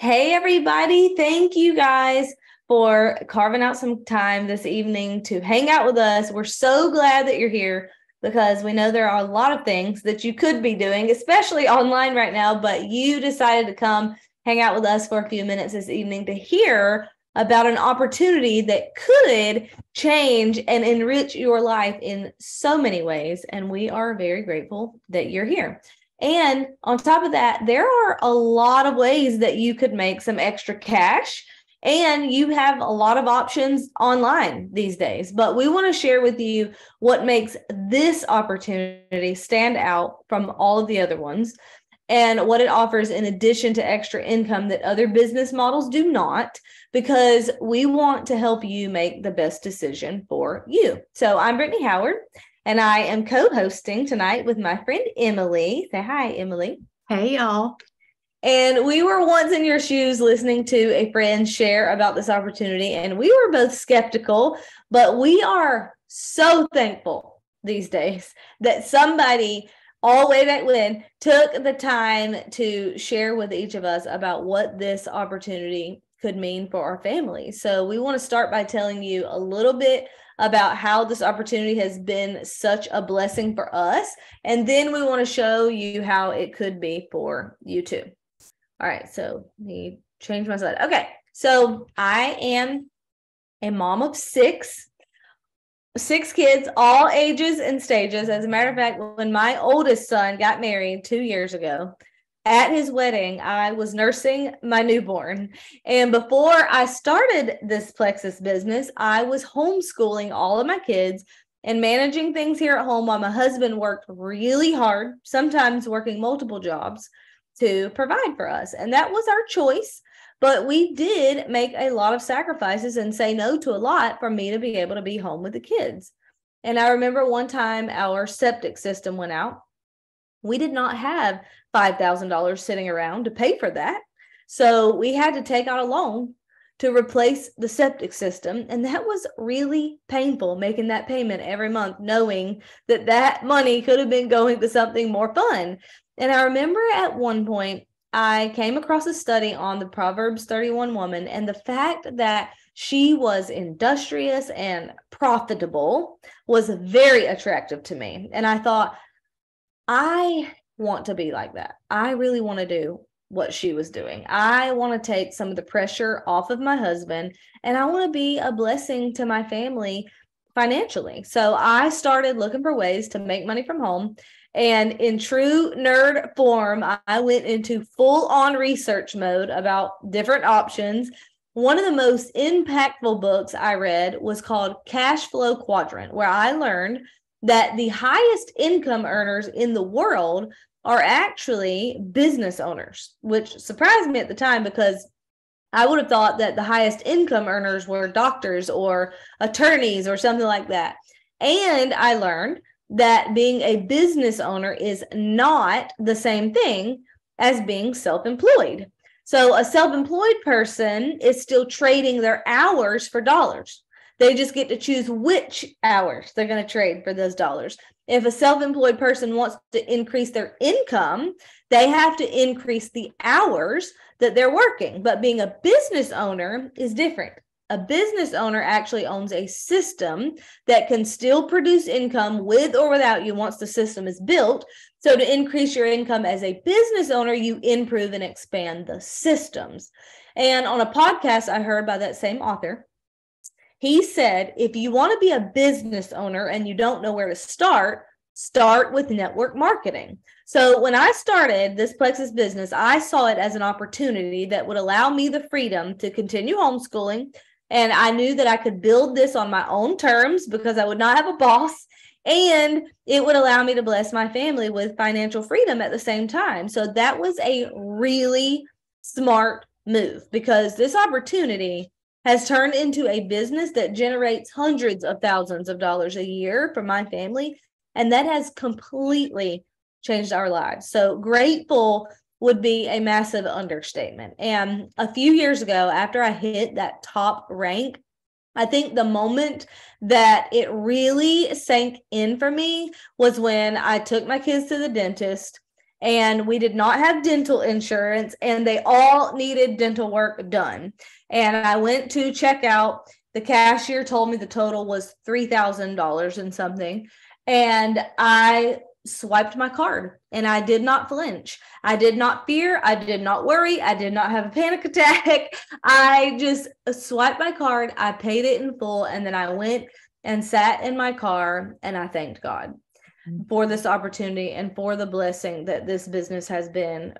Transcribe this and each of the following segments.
Hey, everybody. Thank you guys for carving out some time this evening to hang out with us. We're so glad that you're here because we know there are a lot of things that you could be doing, especially online right now, but you decided to come hang out with us for a few minutes this evening to hear about an opportunity that could change and enrich your life in so many ways. And we are very grateful that you're here. And on top of that, there are a lot of ways that you could make some extra cash, and you have a lot of options online these days. But we want to share with you what makes this opportunity stand out from all of the other ones and what it offers in addition to extra income that other business models do not, because we want to help you make the best decision for you. So I'm Brittney Howard, and I am co-hosting tonight with my friend Emily. Say hi, Emily. Hey, y'all. And we were once in your shoes listening to a friend share about this opportunity, and we were both skeptical, but we are so thankful these days that somebody all the way back when took the time to share with each of us about what this opportunity could mean for our family. So we want to start by telling you a little bit about how this opportunity has been such a blessing for us. And then we want to show you how it could be for you too. All right, so let me change my slide. Okay, so I am a mom of six kids, all ages and stages. As a matter of fact, when my oldest son got married 2 years ago, at his wedding, I was nursing my newborn. And before I started this Plexus business, I was homeschooling all of my kids and managing things here at home while my husband worked really hard, sometimes working multiple jobs to provide for us. And that was our choice. But we did make a lot of sacrifices and say no to a lot for me to be able to be home with the kids. And I remember one time our septic system went out. We did not have $5,000 sitting around to pay for that. So we had to take out a loan to replace the septic system. And that was really painful, making that payment every month, knowing that that money could have been going to something more fun. And I remember at one point, I came across a study on the Proverbs 31 woman, and the fact that she was industrious and profitable was very attractive to me. And I thought, I want to be like that. I really want to do what she was doing. I want to take some of the pressure off of my husband, and I want to be a blessing to my family financially. So I started looking for ways to make money from home. And in true nerd form, I went into full-on research mode about different options. One of the most impactful books I read was called Cash Flow Quadrant, where I learned that the highest income earners in the world are actually business owners, which surprised me at the time because I would have thought that the highest income earners were doctors or attorneys or something like that. And I learned that being a business owner is not the same thing as being self-employed. So a self-employed person is still trading their hours for dollars. They just get to choose which hours they're going to trade for those dollars. If a self-employed person wants to increase their income, they have to increase the hours that they're working. But being a business owner is different. A business owner actually owns a system that can still produce income with or without you once the system is built. So to increase your income as a business owner, you improve and expand the systems. And on a podcast I heard by that same author, he said, if you want to be a business owner and you don't know where to start with network marketing. So when I started this Plexus business, I saw it as an opportunity that would allow me the freedom to continue homeschooling. And I knew that I could build this on my own terms because I would not have a boss. And it would allow me to bless my family with financial freedom at the same time. So that was a really smart move because this opportunity has turned into a business that generates hundreds of thousands of dollars a year for my family. And that has completely changed our lives. So grateful would be a massive understatement. And a few years ago, after I hit that top rank, I think the moment that it really sank in for me was when I took my kids to the dentist and we did not have dental insurance, and they all needed dental work done. And I went to check out. The cashier told me the total was $3,000 and something. And I swiped my card and I did not flinch. I did not fear. I did not worry. I did not have a panic attack. I just swiped my card. I paid it in full. And then I went and sat in my car and I thanked God for this opportunity and for the blessing that this business has been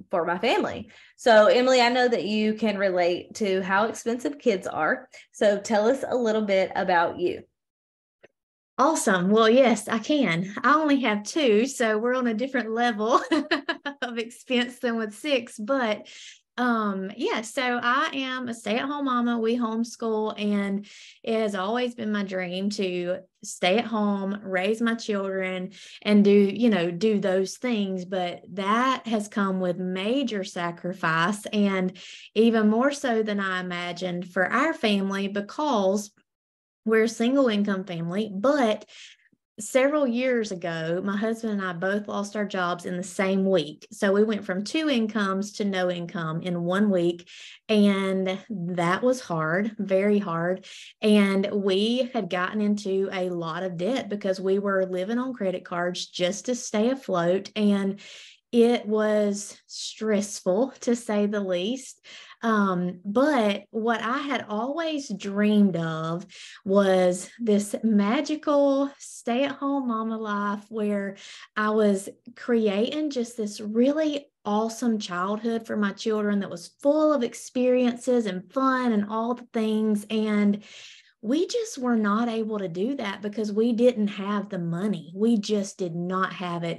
for my family. So, Emily, I know that you can relate to how expensive kids are. So tell us a little bit about you. Awesome. Well, yes, I can. I only have two, so we're on a different level of expense than with six. But yeah, so I am a stay-at-home mama. We homeschool, and it has always been my dream to stay at home, raise my children, and do those things. But that has come with major sacrifice, and even more so than I imagined for our family, because we're a single income family. But several years ago, my husband and I both lost our jobs in the same week. So we went from 2 incomes to no income in 1 week. And that was hard, very hard. And we had gotten into a lot of debt because we were living on credit cards just to stay afloat. And it was stressful, to say the least. But what I had always dreamed of was this magical stay-at-home mama life where I was creating just this really awesome childhood for my children that was full of experiences and fun and all the things. And we just were not able to do that because we didn't have the money. We just did not have it.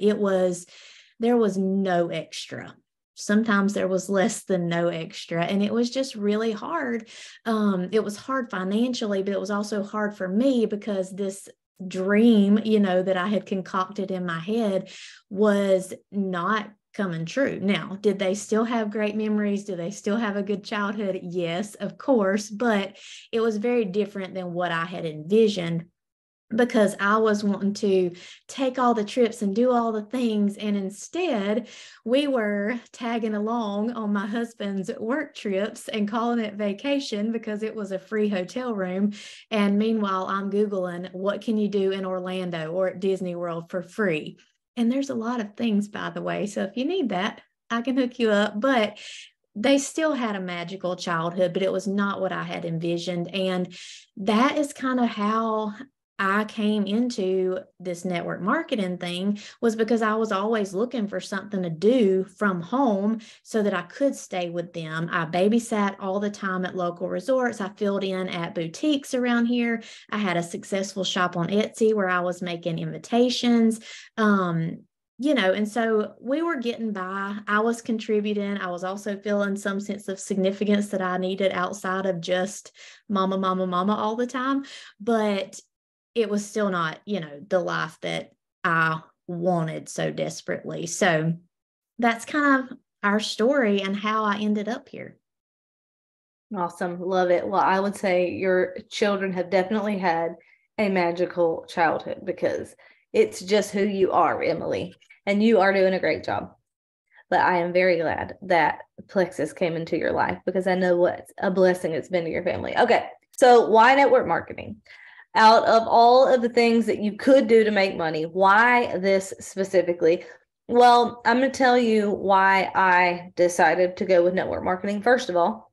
There was no extra. Sometimes there was less than no extra. And it was just really hard. It was hard financially, but it was also hard for me because this dream, that I had concocted in my head was not coming true. Now, did they still have great memories? Do they still have a good childhood? Yes, of course. But it was very different than what I had envisioned, because I was wanting to take all the trips and do all the things. And instead, we were tagging along on my husband's work trips and calling it vacation because it was a free hotel room. And meanwhile, I'm Googling, what can you do in Orlando or at Disney World for free? And there's a lot of things, by the way. So if you need that, I can hook you up. But they still had a magical childhood, but it was not what I had envisioned. And that is kind of how I came into this network marketing thing, was because I was always looking for something to do from home so that I could stay with them. I babysat all the time at local resorts. I filled in at boutiques around here. I had a successful shop on Etsy where I was making invitations. And so we were getting by. I was contributing. I was also feeling some sense of significance that I needed outside of just mama, mama, mama all the time. But it was still not, the life that I wanted so desperately. So that's kind of our story and how I ended up here. Awesome. Love it. Well, I would say your children have definitely had a magical childhood because it's just who you are, Emily, and you are doing a great job. But I am very glad that Plexus came into your life because I know what a blessing it's been to your family. Okay. So why network marketing? Out of all of the things that you could do to make money, why this specifically? Well, I'm going to tell you why I decided to go with network marketing. First of all,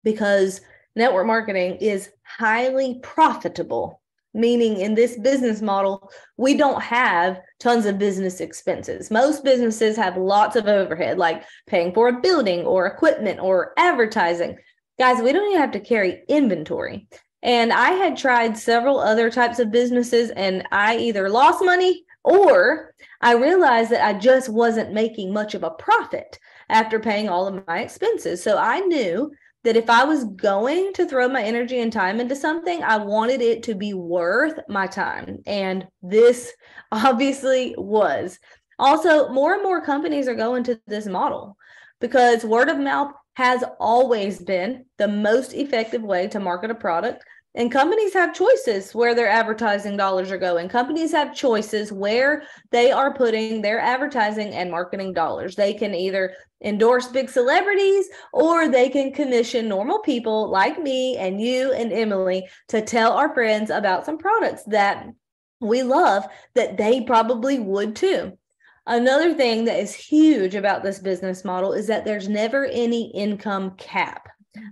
because network marketing is highly profitable, meaning in this business model, we don't have tons of business expenses. Most businesses have lots of overhead, like paying for a building or equipment or advertising. Guys, we don't even have to carry inventory. And I had tried several other types of businesses and I either lost money or I realized that I just wasn't making much of a profit after paying all of my expenses. So I knew that if I was going to throw my energy and time into something, I wanted it to be worth my time. And this obviously was. Also, more and more companies are going to this model because word of mouth has always been the most effective way to market a product. And companies have choices where their advertising dollars are going. Companies have choices where they are putting their advertising and marketing dollars. They can either endorse big celebrities, or they can commission normal people like me and you and Emily to tell our friends about some products that we love that they probably would too. Another thing that is huge about this business model is that there's never any income cap.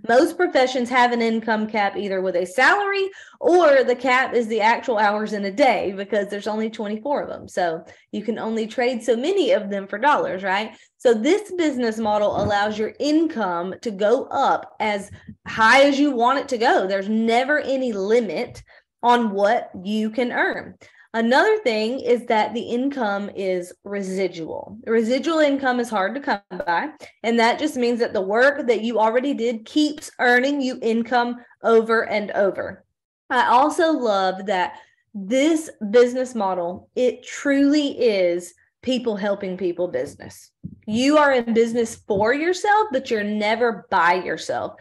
Most professions have an income cap, either with a salary, or the cap is the actual hours in a day, because there's only 24 of them. So you can only trade so many of them for dollars, right? So this business model allows your income to go up as high as you want it to go. There's never any limit on what you can earn. Another thing is that the income is residual. Residual income is hard to come by, and that just means that the work that you already did keeps earning you income over and over. I also love that this business model, it truly is people helping people business. You are in business for yourself, but you're never by yourself.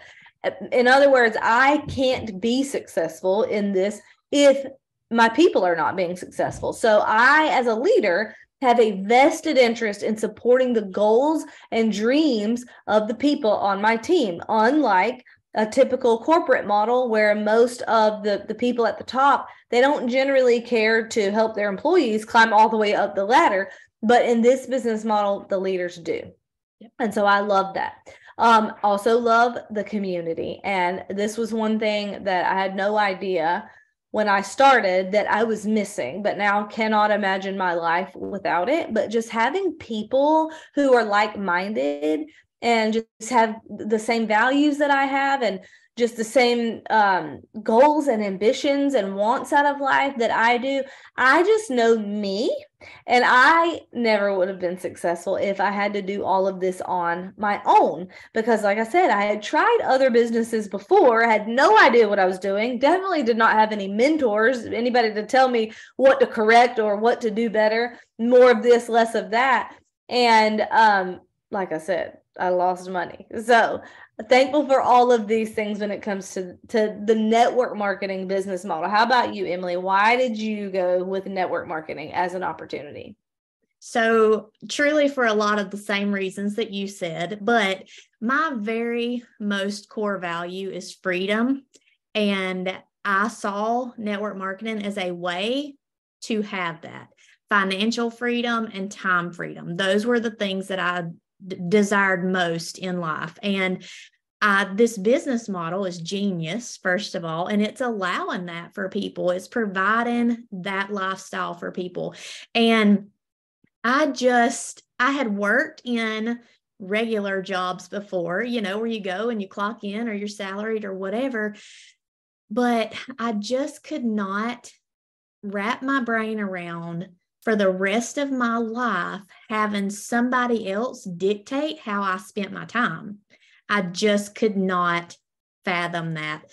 In other words, I can't be successful in this if my people are not being successful. So I, as a leader, have a vested interest in supporting the goals and dreams of the people on my team, unlike a typical corporate model where most of the people at the top, they don't generally care to help their employees climb all the way up the ladder. But in this business model, the leaders do. Yep. And so I love that. Also love the community. And this was one thing that I had no idea when I started that I was missing, but now cannot imagine my life without it. But just having people who are like-minded and just have the same values that I have, and just the same goals and ambitions and wants out of life that I do. I just know me, and I never would have been successful if I had to do all of this on my own, because like I said, I had tried other businesses before, had no idea what I was doing, definitely did not have any mentors, anybody to tell me what to correct or what to do better, more of this, less of that. And like I said, I lost money. So thankful for all of these things when it comes to the network marketing business model. How about you, Emily? Why did you go with network marketing as an opportunity? So truly for a lot of the same reasons that you said, but my very most core value is freedom. And I saw network marketing as a way to have that financial freedom and time freedom. Those were the things that I desired most in life. And this business model is genius, first of all, and it's allowing that for people. It's providing that lifestyle for people. And I had worked in regular jobs before, where you go and you clock in, or you're salaried or whatever, but I just could not wrap my brain around for the rest of my life having somebody else dictate how I spent my time. I just could not fathom that.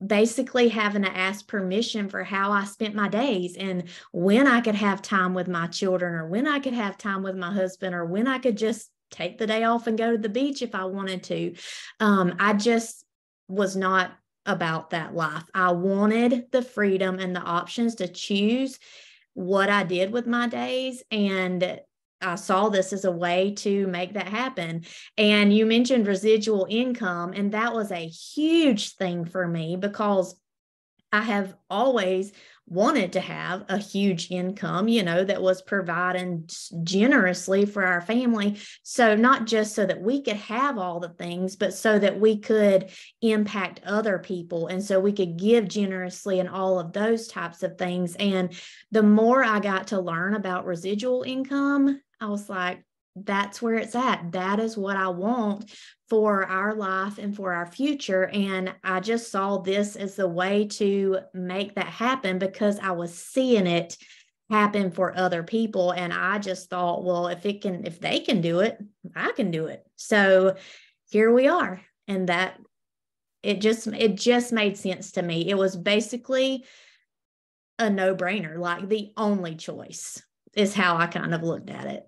Basically having to ask permission for how I spent my days, and when I could have time with my children, or when I could have time with my husband, or when I could just take the day off and go to the beach if I wanted to. I just was not about that life. I wanted the freedom and the options to choose what I did with my days. And I saw this as a way to make that happen. And you mentioned residual income, and that was a huge thing for me, because I have always wanted to have a huge income, that was providing generously for our family. So not just so that we could have all the things, but so that we could impact other people. And so we could give generously and all of those types of things. And the more I got to learn about residual income, I was like, that's where it's at. That is what I want for our life and for our future. And I just saw this as the way to make that happen, because I was seeing it happen for other people. And I just thought, well, if they can do it, I can do it. So here we are. And that it just made sense to me. It was basically a no-brainer, like the only choice is how I kind of looked at it.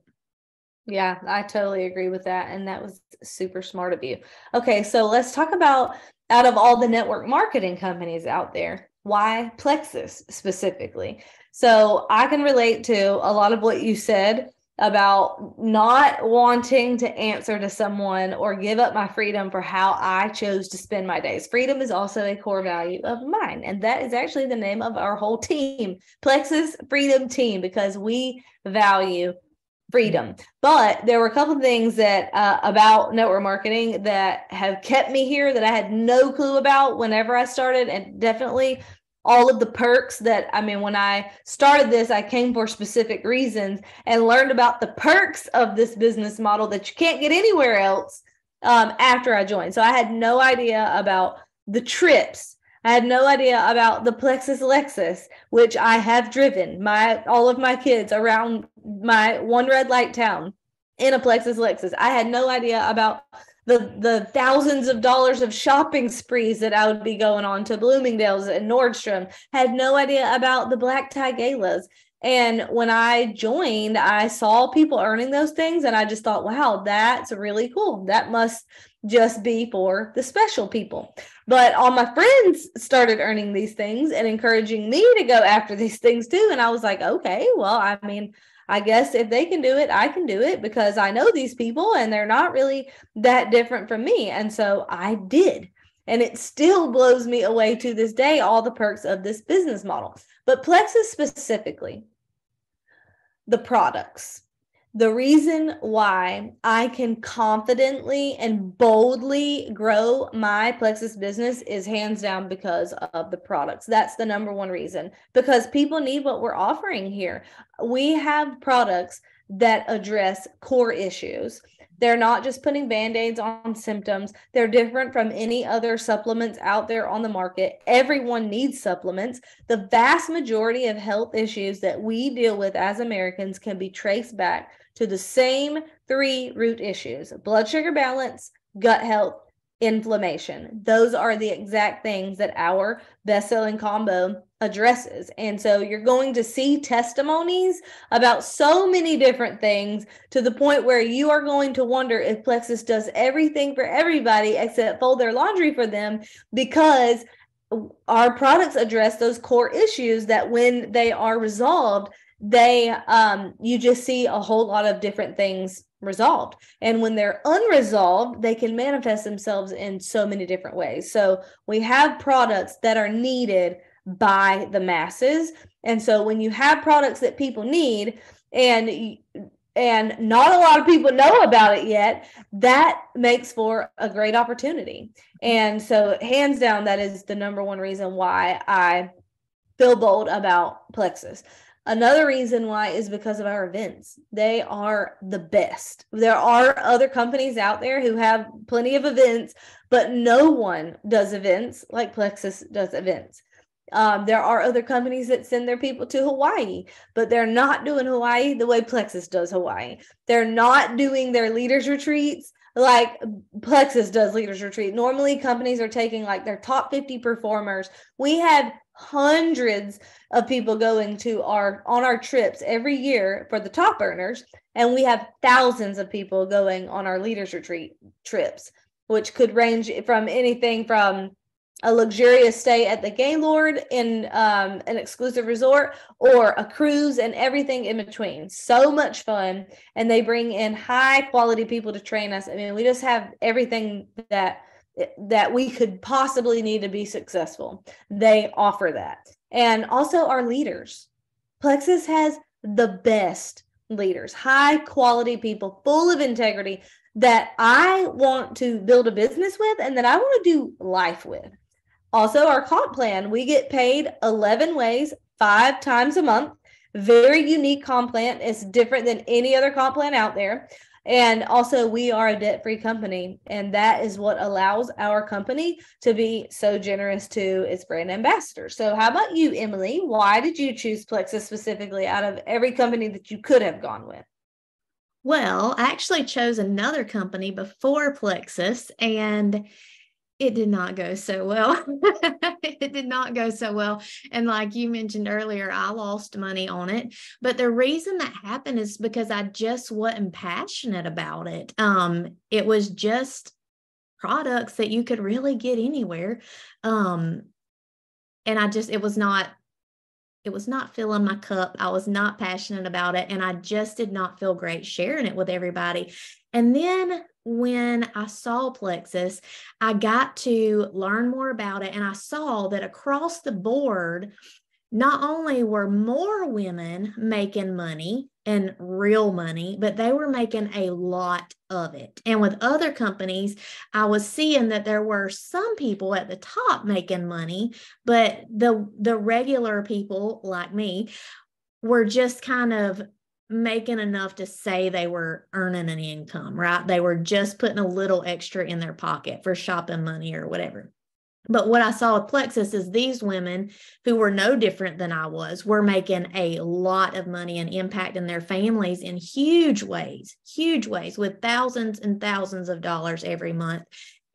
Yeah, I totally agree with that. And that was super smart of you. Okay, so let's talk about out of all the network marketing companies out there, why Plexus specifically? So I can relate to a lot of what you said about not wanting to answer to someone or give up my freedom for how I chose to spend my days. Freedom is also a core value of mine. And that is actually the name of our whole team, Plexus Freedom Team, because we value freedom. But there were a couple of things that about network marketing that have kept me here that I had no clue about whenever I started, and definitely all of the perks that, I mean, when I started this, I came for specific reasons and learned about the perks of this business model that you can't get anywhere else after I joined. So I had no idea about the trips. I had no idea about the Plexus Lexus, which I have driven all of my kids around my one red light town in a Plexus Lexus. I had no idea about the thousands of dollars of shopping sprees that I would be going on to Bloomingdale's and Nordstrom. Had no idea about the black tie galas. And when I joined, I saw people earning those things, and I just thought, wow, that's really cool. That must just be for the special people. But all my friends started earning these things and encouraging me to go after these things too. And I was like, okay, well, I mean, I guess if they can do it, I can do it, because I know these people and they're not really that different from me. And so I did. And it still blows me away to this day, all the perks of this business model. But Plexus specifically, the products. The reason why I can confidently and boldly grow my Plexus business is hands down because of the products. That's the number one reason, because people need what we're offering here. We have products that address core issues. They're not just putting Band-Aids on symptoms. They're different from any other supplements out there on the market. Everyone needs supplements. The vast majority of health issues that we deal with as Americans can be traced back to the same three root issues: blood sugar balance, gut health, inflammation. Those are the exact things that our best-selling combo addresses. And so you're going to see testimonies about so many different things, to the point where you are going to wonder if Plexus does everything for everybody except fold their laundry for them, because our products address those core issues that when they are resolved, you just see a whole lot of different things resolved. And when they're unresolved, they can manifest themselves in so many different ways. So we have products that are needed by the masses. And so when you have products that people need and not a lot of people know about it yet, that makes for a great opportunity. And so hands down, that is the number one reason why I feel bold about Plexus. Another reason why is because of our events. They are the best. There are other companies out there who have plenty of events, but no one does events like Plexus does events. There are other companies that send their people to Hawaii, but they're not doing Hawaii the way Plexus does Hawaii. They're not doing their leaders retreats like Plexus does leaders retreat. Normally companies are taking like their top 50 performers. We have hundreds of people going to on our trips every year for the top earners, and we have thousands of people going on our leaders retreat trips, which could range from anything from a luxurious stay at the Gaylord in an exclusive resort, or a cruise, and everything in between. So much fun. And they bring in high quality people to train us. I mean, we just have everything that we could possibly need to be successful. They offer that. And also our leaders. Plexus has the best leaders, high quality people, full of integrity, that I want to build a business with and that I want to do life with. Also, our comp plan, we get paid 11 ways, 5 times a month. Very unique comp plan. It's different than any other comp plan out there. And also, we are a debt-free company, and that is what allows our company to be so generous to its brand ambassadors. So how about you, Emily? Why did you choose Plexus specifically out of every company that you could have gone with? Well, I actually chose another company before Plexus, and it did not go so well. It did not go so well. And like you mentioned earlier, I lost money on it. But the reason that happened is because I just wasn't passionate about it. It was just products that you could really get anywhere. And it was not filling my cup. I was not passionate about it. And I just did not feel great sharing it with everybody. And then when I saw Plexus, I got to learn more about it. And I saw that across the board, not only were more women making money and real money, but they were making a lot of it. And with other companies, I was seeing that there were some people at the top making money, but the regular people like me were just kind of making enough to say they were earning an income, right? They were just putting a little extra in their pocket for shopping money or whatever. But what I saw with Plexus is these women who were no different than I was, were making a lot of money and impacting their families in huge ways, with thousands and thousands of dollars every month.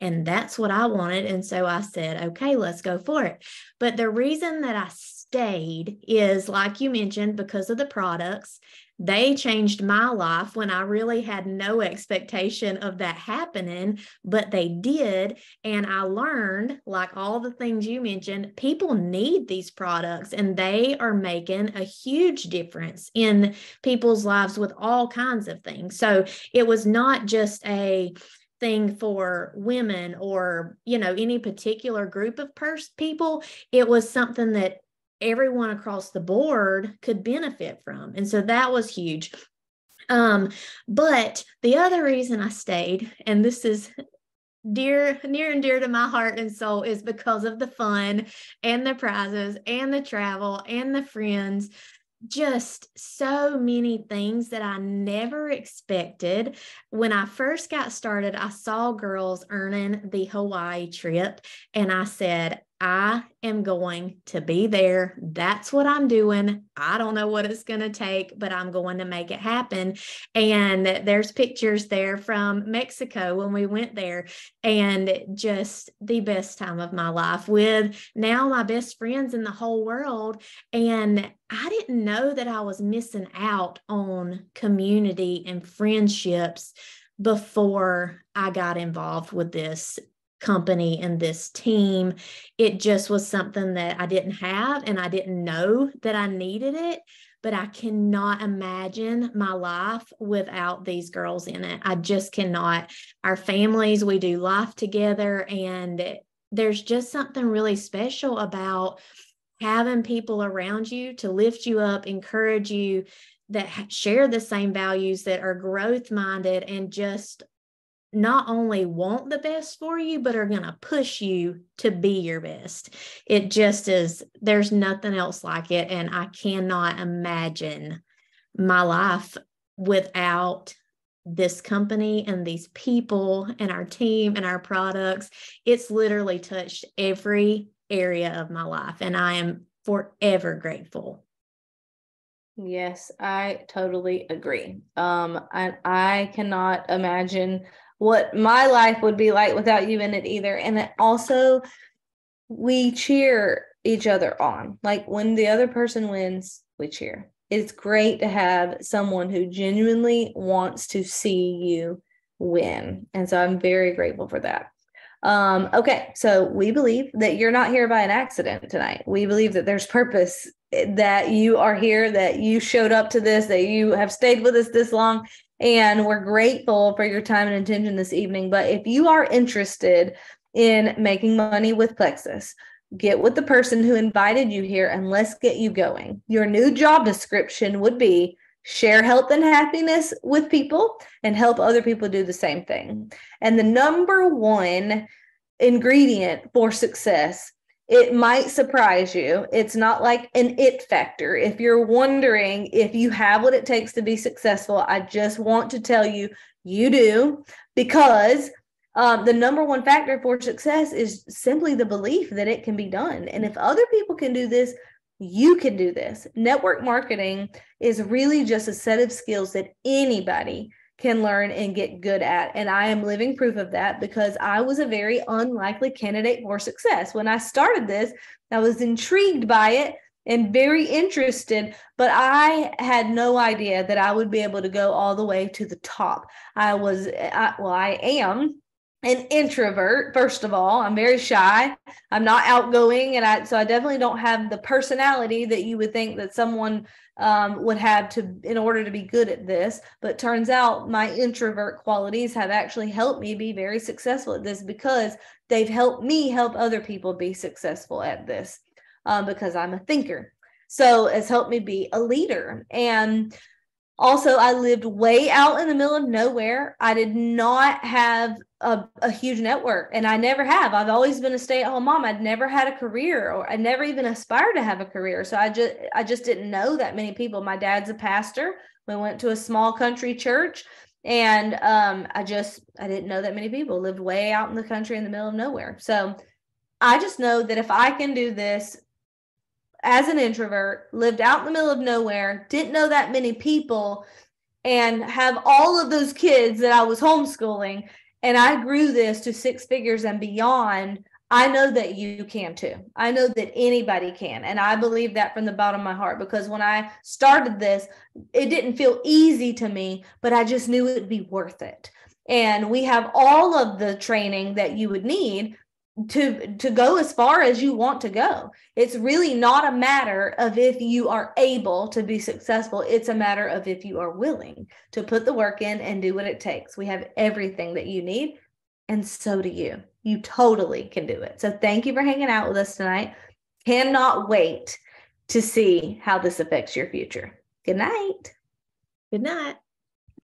And that's what I wanted. And so I said, okay, let's go for it. But the reason that I stayed is, like you mentioned, because of the products. They changed my life when I really had no expectation of that happening, but they did. And I learned, like all the things you mentioned, people need these products and they are making a huge difference in people's lives with all kinds of things. So it was not just a thing for women or, any particular group of people. It was something that everyone across the board could benefit from. And so that was huge. But the other reason I stayed, and this is near and dear to my heart and soul, is because of the fun and the prizes and the travel and the friends. Just so many things that I never expected. When I first got started, I saw girls earning the Hawaii trip, and I said, I am going to be there. That's what I'm doing. I don't know what it's going to take, but I'm going to make it happen. And there's pictures there from Mexico when we went there, and just the best time of my life with now my best friends in the whole world. And I didn't know that I was missing out on community and friendships before I got involved with this company and this team. It just was something that I didn't have, and I didn't know that I needed it, but I cannot imagine my life without these girls in it. I just cannot. Our families, we do life together, and there's just something really special about having people around you to lift you up, encourage you, that share the same values, that are growth minded, and just not only want the best for you, but are going to push you to be your best. It just is, there's nothing else like it. And I cannot imagine my life without this company and these people and our team and our products. It's literally touched every area of my life, and I am forever grateful. Yes, I totally agree. I cannot imagine what my life would be like without you in it either. And also, we cheer each other on. Like when the other person wins, we cheer. It's great to have someone who genuinely wants to see you win. And so I'm very grateful for that. Okay, so we believe that you're not here by an accident tonight. We believe that there's purpose, that you are here, that you showed up to this, that you have stayed with us this long. And we're grateful for your time and attention this evening. But if you are interested in making money with Plexus, get with the person who invited you here and let's get you going. Your new job description would be share health and happiness with people and help other people do the same thing. And the number one ingredient for success, it might surprise you. It's not like an it factor. If you're wondering if you have what it takes to be successful, I just want to tell you, you do, because the number one factor for success is simply the belief that it can be done. And if other people can do this, you can do this. Network marketing is really just a set of skills that anybody can learn and get good at. And I am living proof of that because I was a very unlikely candidate for success. When I started this, I was intrigued by it and very interested, but I had no idea that I would be able to go all the way to the top. I am an introvert. First of all, I'm very shy. I'm not outgoing, and so I definitely don't have the personality that you would think that someone would have in order to be good at this. But turns out my introvert qualities have actually helped me be very successful at this, because they've helped me help other people be successful at this, because I'm a thinker. So it's helped me be a leader. And also, I lived way out in the middle of nowhere. I did not have a huge network, and I never have. I've always been a stay-at-home mom. I'd never had a career, or I never even aspired to have a career. So I just didn't know that many people. My dad's a pastor. We went to a small country church, and I didn't know that many people. Lived way out in the country in the middle of nowhere. So I just know that if I can do this as an introvert, lived out in the middle of nowhere, didn't know that many people, and have all of those kids that I was homeschooling, and I grew this to 6 figures and beyond, I know that you can too. I know that anybody can. And I believe that from the bottom of my heart, because when I started this, it didn't feel easy to me, but I just knew it'd be worth it. And we have all of the training that you would need to go as far as you want to go. It's really not a matter of if you are able to be successful. It's a matter of if you are willing to put the work in and do what it takes. We have everything that you need, and so do you. You totally can do it. So thank you for hanging out with us tonight. Cannot wait to see how this affects your future. Good night. Good night.